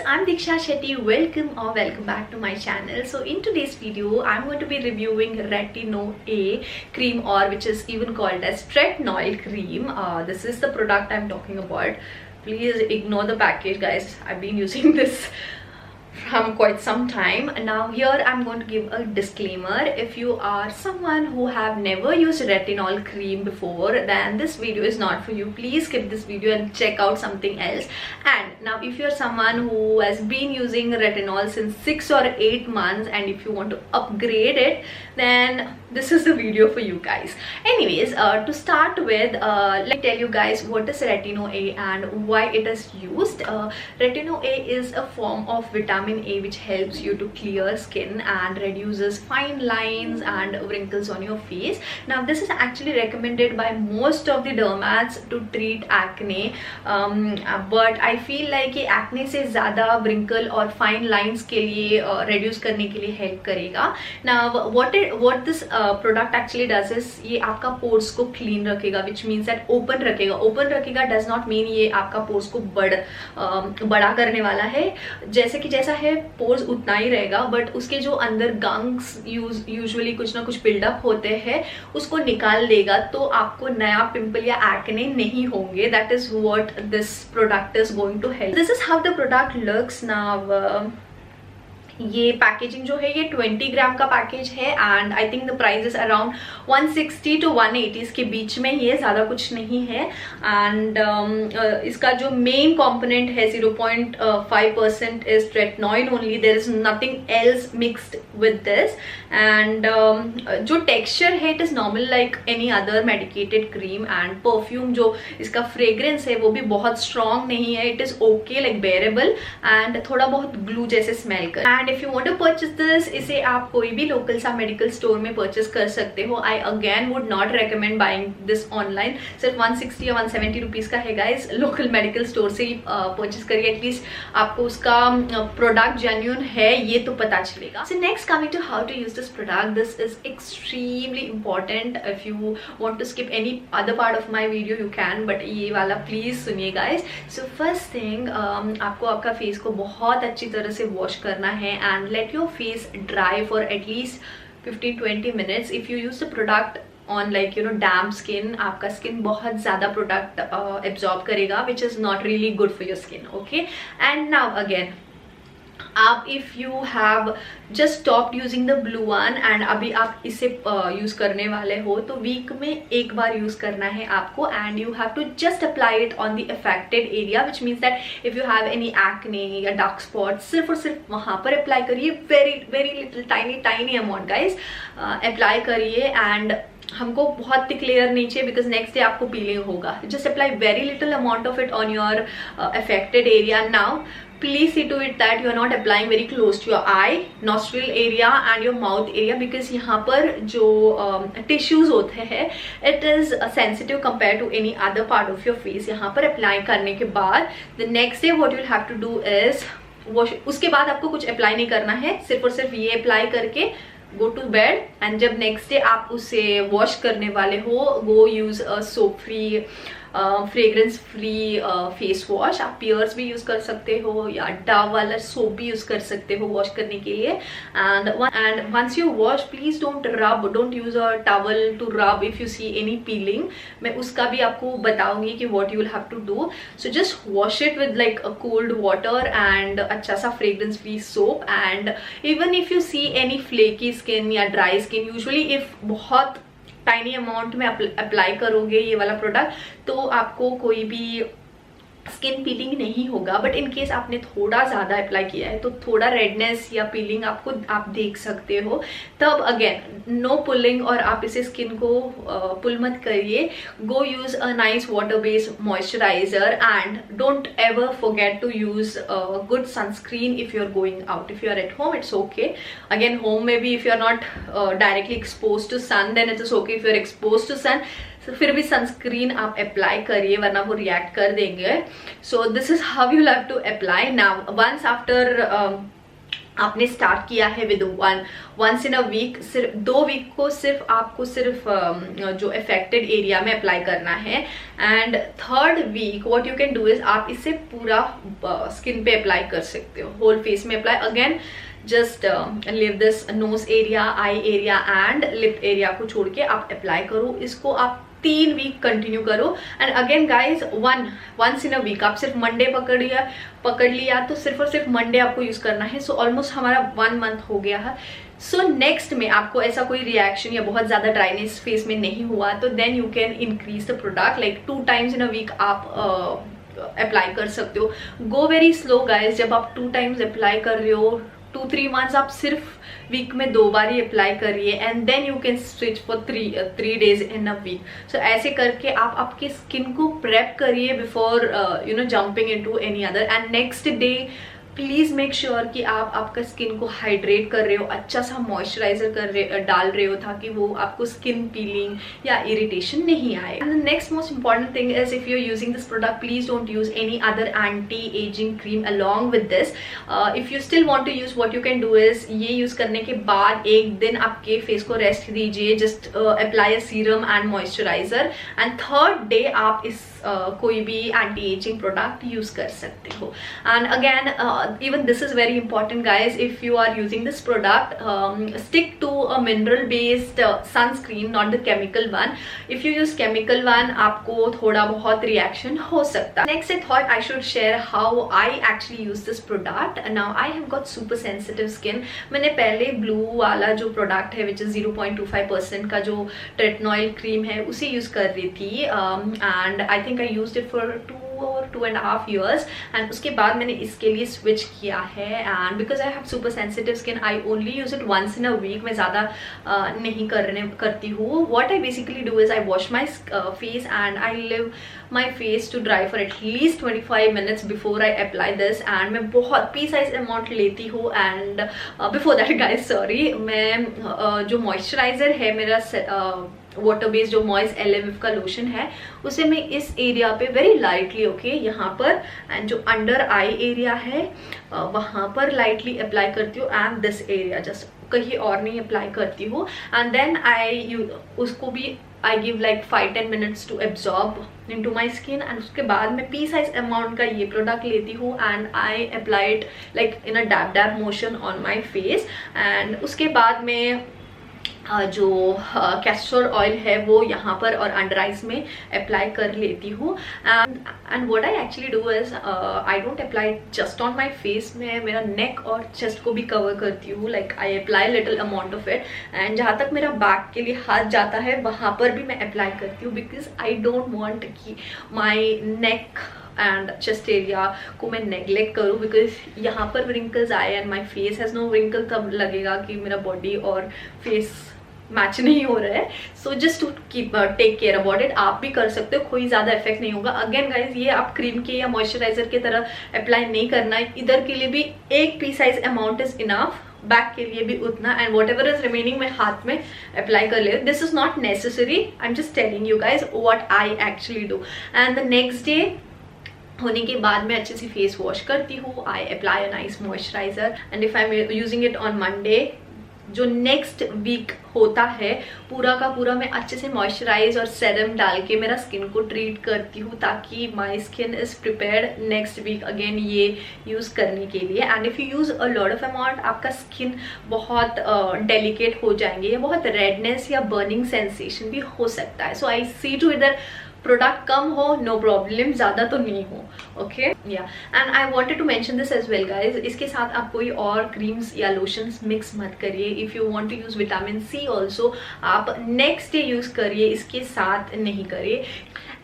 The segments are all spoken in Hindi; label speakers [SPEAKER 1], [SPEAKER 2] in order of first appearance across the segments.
[SPEAKER 1] I'm Diksha Shetty. Welcome back to my channel. So in today's video, I'm going to be reviewing Retinol A cream, or which is even called as Tretinoil cream. This is the product I'm talking about. Please ignore the package, guys. I've been using this from quite some time now. Here I'm going to give a disclaimer. If you are someone who have never used retinol cream before, then this video is not for you. Please skip this video and check out something else. And now if you're someone who has been using retinol since 6 or 8 months, and if you want to upgrade it, then this is the video for you guys. Anyways, to start with, let me tell you guys what is Retinol A and why it is used. Retinol A is a form of vitamin A which helps you to clear skin and reduces fine lines and wrinkles on your face. Now this is actually recommended by most of the dermats to treat acne, but I feel like ये acne से ज़्यादा wrinkle और fine lines के लिए reduce करने के लिए help करेगा. Now what this product actually does is ये आपका pores को clean रखेगा, which means that open रखेगा. Open रखेगा does not mean ये आपका pores को बड़ा करने वाला है. जैसे कि जैसा है पोर्स उतना ही रहेगा, बट उसके जो अंदर गंग्स यूजुअली कुछ ना कुछ बिल्डअप होते हैं उसको निकाल देगा, तो आपको नया पिंपल या एक्ने नहीं होंगे. That is what this product is going to help. This is how the product looks now. ये पैकेजिंग जो है ये 20 ग्राम का पैकेज है and I think the price is around 160 to 180 के बीच में ही है, ज़्यादा कुछ नहीं है. एंड इसका जो मेन कंपोनेंट है 0.5% is tretinoin only. There is nothing else mixed with this. And जो टेक्सचर है it is normal like any other medicated cream. And perfume जो इसका फ्रेग्रेंस है वो भी बहुत स्ट्रॉन्ग नहीं है. It is okay like bearable and थोड़ा बहुत ग्लू जैसे स्मेल कर. And if you want to purchase this, इसे आप कोई भी लोकल सा मेडिकल स्टोर में परचेज कर सकते हो. I again would not recommend buying this online. सिर्फ 160 या 170 रुपीज का है गाइस. लोकल मेडिकल स्टोर से ही परचेज करिए, एटलीस्ट आपको उसका प्रोडक्ट जेन्युइन है ये तो पता चलेगा. So next coming to how to use this product. This is extremely important. If you want to skip any other part of my video you can, but ये वाला प्लीज सुनिए गाइस. सो फर्स्ट थिंग, आपको आपका फेस को बहुत अच्छी तरह से वॉश करना है and let your face dry for at least 15-20 minutes. If you use the product on like damp skin, आपका skin बहुत ज़्यादा product absorb करेगा, which is not really good for your skin. Okay, and now again, आप if you have just stop using the blue one and अभी आप इसे यूज़ करने वाले हो, तो वीक में एक बार यूज़ करना है आपको. And you have to just apply it on the affected area, which means that if you have any acne या डार्क स्पॉट, सिर्फ और सिर्फ वहाँ पर अप्लाई करिए. Very little tiny amount guys apply करिए. एंड हमको बहुत थिक लेयर नहीं चाहिए बिकॉज नेक्स्ट डे आपको पीलिंग होगा. Just apply very little amount of it on your affected area. Now please see to it that you are not applying very close to your eye, nostril area and your mouth area, because यहाँ पर जो tissues होते हैं it is sensitive compared to any other part of your face. यहाँ पर apply करने के बाद the next day what you will have to do is wash. उसके बाद आपको कुछ apply नहीं करना है, सिर्फ और सिर्फ ये apply करके go to bed. एंड जब नेक्स्ट डे आप उसे वॉश करने वाले हो, go use a soap free fragrance free face wash. आप पियर्स भी यूज कर सकते हो या डव वाला सोप भी यूज कर सकते हो वॉश करने के लिए. And once you wash, please don't use a towel to rub if you see any peeling. मैं उसका भी आपको बताऊंगी कि what you will have to do. So just wash it with like a cold water and अच्छा सा fragrance free soap. And even if you see any flaky skin या ड्राई स्किन, यूजुअली इफ बहुत टाइनी अमाउंट में अप्लाई करोगे ये वाला प्रोडक्ट, तो आपको कोई भी स्किन पीलिंग नहीं होगा. बट इन केस आपने थोड़ा ज़्यादा अप्लाई किया है तो थोड़ा रेडनेस या पीलिंग आप देख सकते हो. तब अगेन नो पुलिंग, और आप इसे स्किन को पुल मत करिए. Go use a nice water based moisturiser and don't ever forget to use good sunscreen if you are going out. If you are at home it's okay. Again home में भी if you are not directly expose to sun then it's okay. If you are expose to sun, तो फिर भी सनस्क्रीन आप अप्लाई करिए वरना वो रिएक्ट कर देंगे. So this is how you have to apply. Now once after आपने स्टार्ट किया है with once in a week, सिर्फ 2 वीक को सिर्फ आपको सिर्फ जो अफेक्टेड एरिया में अप्लाई करना है। And 3rd week what you can do is आप इसे पूरा स्किन पे अप्लाई कर सकते हो, होल फेस में apply. Again just leave this nose area, eye area and lip area को छोड़ के आप अप्लाई करो। इसको आप 3 वीक कंटिन्यू करो। And again guys once in a week, आप सिर्फ मंडे पकड़ लिया तो सिर्फ और सिर्फ मंडे आपको यूज करना है। सो ऑलमोस्ट हमारा 1 मंथ हो गया है। सो नेक्स्ट में आपको ऐसा कोई रिएक्शन या बहुत ज्यादा ड्राइनेस फेस में नहीं हुआ तो then you can increase the product, like 2 times in a week आप अप्लाई कर सकते हो। गो वेरी स्लो गाइज, जब आप 2 टाइम्स अप्लाई कर रहे हो 2-3 मंथ्स आप सिर्फ वीक में 2 बार ही अप्लाई करिए and then you can switch for 3 days in a week. So ऐसे करके आप आपके स्किन को प्रेप करिए before jumping into any other. And next day please make sure कि आप आपका स्किन को हाइड्रेट कर रहे हो, अच्छा सा मॉइस्चराइजर डाल रहे हो ताकि वो आपको स्किन पीलिंग या इरिटेशन नहीं आए। And the next most important thing is if you are using this product please don't use any other anti aging cream along with this. If you still want to use what you can do is ये यूज करने के बाद 1 दिन आपके फेस को रेस्ट दीजिए, just apply a serum and moisturiser and 3rd day आप इस कोई भी एंटी एजिंग प्रोडक्ट यूज कर सकते हो। And again even this is very important guys, if you are using this product stick to a mineral based sunscreen, not the chemical one. if you use chemical one आपको थोड़ा बहुत reaction हो सकता है। Next I thought I should share how I actually use this product. Now I have got super sensitive skin. मैंने पहले blue वाला जो product है which is 0.25% का जो tretinoil cream है उसे यूज कर रही थी and I think I used it for 2.5 years and उसके बाद मैंने इसके लिए स्विच किया है। And because I have super sensitive skin I only use it once in a week, मैं ज़्यादा नहीं करती हूँ। What I basically do is I wash my face and I leave my face to dry for at least 25 minutes before I apply this. And मैं बहुत पी साइज अमाउंट लेती हूँ and before that guys sorry, मैं जो मॉइस्चराइजर है मेरा वाटर बेस्ड जो मॉइस LMF का लोशन है उसे मैं इस एरिया पे वेरी लाइटली ओके यहाँ पर एंड जो अंडर आई एरिया है वहाँ पर लाइटली अप्लाई करती हूँ एंड दिस एरिया जस्ट कहीं और नहीं अप्लाई करती हूँ। एंड देन उसको भी I give like 5-10 minutes to absorb into my skin and उसके बाद मैं पी साइज अमाउंट का ये प्रोडक्ट लेती हूँ and I apply it like in a dab motion on my face. And उसके बाद में जो कैस्टर ऑयल है वो यहाँ पर और अंडर आइज में अप्लाई कर लेती हूँ। And what I actually do is I don't apply just on my face, में मेरा नेक और चेस्ट को भी कवर करती हूँ, like I apply little amount of it and जहाँ तक मेरा बैक के लिए हाथ जाता है वहाँ पर भी मैं अप्लाई करती हूँ बिकॉज आई डोंट वॉन्ट कि my neck and chest area को मैं नेग्लेक्ट करूँ बिकॉज यहाँ पर रिंकल्स आए and my face has no wrinkle, तब लगेगा कि मेरा बॉडी और फेस मैच नहीं हो रहा है। So just to keep take care about it. आप भी कर सकते हो, कोई ज़्यादा इफेक्ट नहीं होगा। अगेन गाइज ये आप क्रीम के या मॉइस्चराइजर की तरह अप्लाई नहीं करना है, इधर के लिए भी 1 P size amount is enough, back के लिए भी उतना and what ever is remaining मैं हाथ में अप्लाई कर ले। This is not necessary, I am just telling you guys what I actually do. And the next day होने के बाद मैं अच्छे से फेस वॉश करती हूँ, I apply a nice moisturiser and if I am using it on Monday जो नेक्स्ट वीक होता है पूरा का पूरा मैं अच्छे से मॉइस्चराइज और सेरम डाल के मेरा स्किन को ट्रीट करती हूँ ताकि my skin is prepared next week again ये यूज़ करने के लिए। And if you use a lot of amount आपका स्किन बहुत डेलिकेट हो जाएंगे या बहुत रेडनेस या बर्निंग सेंसेशन भी हो सकता है। सो आई सी टू इधर प्रोडक्ट कम हो नो प्रॉब्लम, ज़्यादा तो नहीं हो। ओके या and I wanted to mention this as well guys, इसके साथ आप कोई और क्रीम्स या लोशंस मिक्स मत करिए। If you want to use vitamin C also आप नेक्स्ट डे यूज़ करिए, इसके साथ नहीं करिए।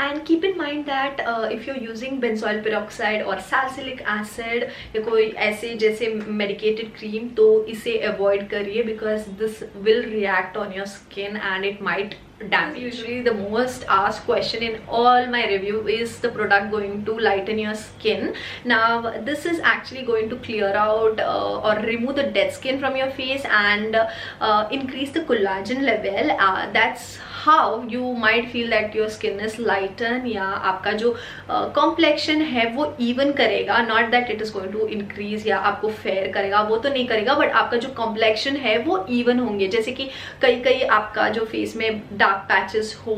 [SPEAKER 1] And keep in mind that if you using benzoyl peroxide और सैलिसिलिक एसिड या कोई ऐसे जैसे मेडिकेटेड क्रीम तो इसे अवॉइड करिए because this will react on your skin and it might damage. Usually the most asked question in all my review is the product going to lighten your skin. Now this is actually going to clear out or remove the dead skin from your face and increase the collagen level. That's how you might feel that your skin is lighten, या आपका जो कॉम्प्लेक्शन है वो इवन करेगा, not that it is going to increase या आपको फेयर करेगा, वो तो नहीं करेगा, बट आपका जो कॉम्प्लेक्शन है वो इवन होंगे। जैसे कि कई आपका जो फेस में डार्क पैचेस हो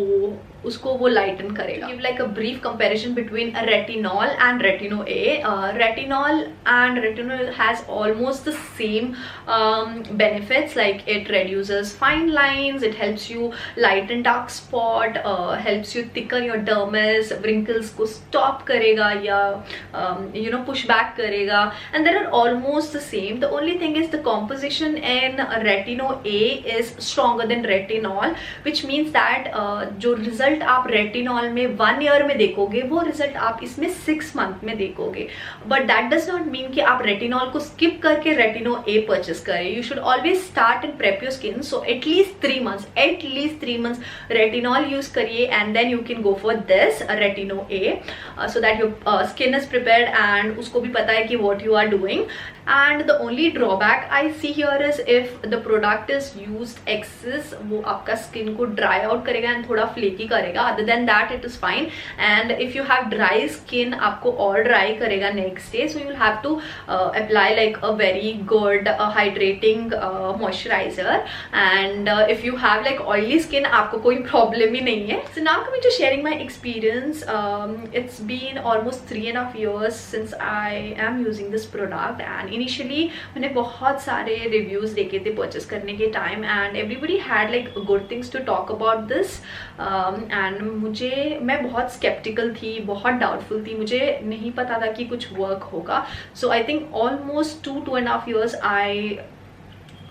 [SPEAKER 1] उसको वो लाइटन करेगा। Give like a brief comparison between retinol and रेटिनो A. Retinol and रेटिनो has almost the same benefits, like it reduces fine lines, it helps you lighten dark spot, helps you thicken your dermis, wrinkles को stop करेगा या push back करेगा, and they are almost the same. The only thing is the composition in retino A is stronger than retinol, which means that जो result आप रेटिनॉल में 1 ईयर में देखोगे वो रिजल्ट आप इसमें 6 मंथ में देखोगे, but that does not mean कि आप रेटिनॉल को स्किप करके रेटिनो ए परचेस करें। You should always start and prep your skin, so at least 3 months retinol use करिए and then you can go for this retino A, so that your skin is prepared and उसको भी पता है कि what you are doing. And the only drawback I see here is if the product is used excess, वो आपका स्किन को ड्राई आउट करेगा एंड थोड़ा फ्लेकी करेगा। Other than that it is fine. And if you have dry skin आपको और ड्राई करेगा next day, so you will have to apply like a very good hydrating moisturiser. And if you have like oily skin आपको कोई प्रॉब्लम ही नहीं है। So now coming to sharing my experience, it's been almost 3.5 years since I am using this product, and initially मैंने बहुत सारे रिव्यूज देखे थे परचेस करने के time, and everybody had like good things to talk about this, and मैं बहुत स्केप्टिकल थी, बहुत डाउटफुल थी, मुझे नहीं पता था कि कुछ वर्क होगा। So I think almost 2.5 years I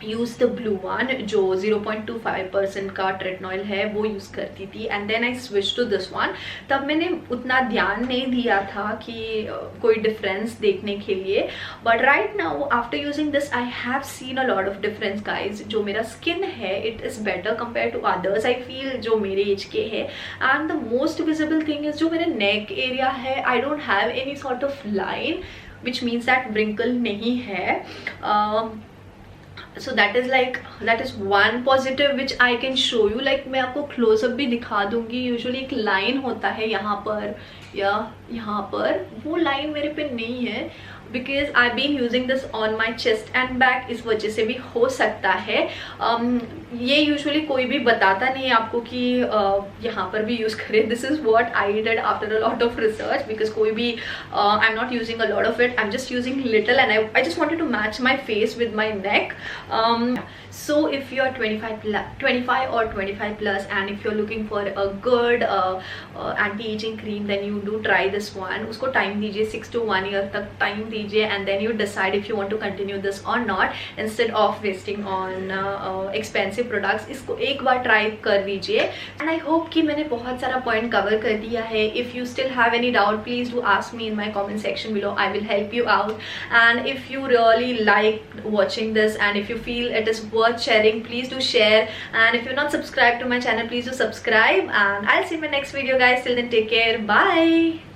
[SPEAKER 1] use the blue one जो 0.25% का ट्रेटनॉइल है वो यूज करती थी, and then I switch to this one. तब मैंने उतना ध्यान नहीं दिया था कि कोई डिफरेंस देखने के लिए, but right now after using this I have seen a lot of difference guys. जो मेरा स्किन है it is better compare to others I feel जो मेरे एज के है, and the most visible thing is जो मेरे नेक एरिया है I don't have any sort of line, which means that wrinkle नहीं है। So that is one positive which I can show you. Like मैं आपको क्लोजअप भी दिखा दूंगी। यूजुअली एक लाइन होता है यहाँ पर या यहाँ पर, वो लाइन मेरे पे नहीं है because I been using this on my chest and back, इस वजह से भी हो सकता है। ये यूजुअली कोई भी बताता नहीं है आपको कि यहाँ पर भी यूज़ करें। This is what I did after a lot of research, because कोई भी I am not using a lot of it, I am just using little and I just wanted to match my face with my neck. So if you are 25 or 25 plus and if you're looking for a good anti-aging cream, then you do try this one. उसको टाइम दीजिए, 6 to 1 year तक टाइम दीजिए, and then you decide if you want to continue this or not instead of wasting on expensive products. इसको एक बार ट्राई कर दीजिए, and I hope कि मैंने बहुत सारा पॉइंट कवर कर दिया है। If you still have any doubt, please do ask me in my comment section below. I will help you out, and if you really like watching this and if you feel it is worth sharing, please do share, and if you're not subscribed to my channel, please do subscribe, and I'll see you in my next video guys. Till then, take care, bye.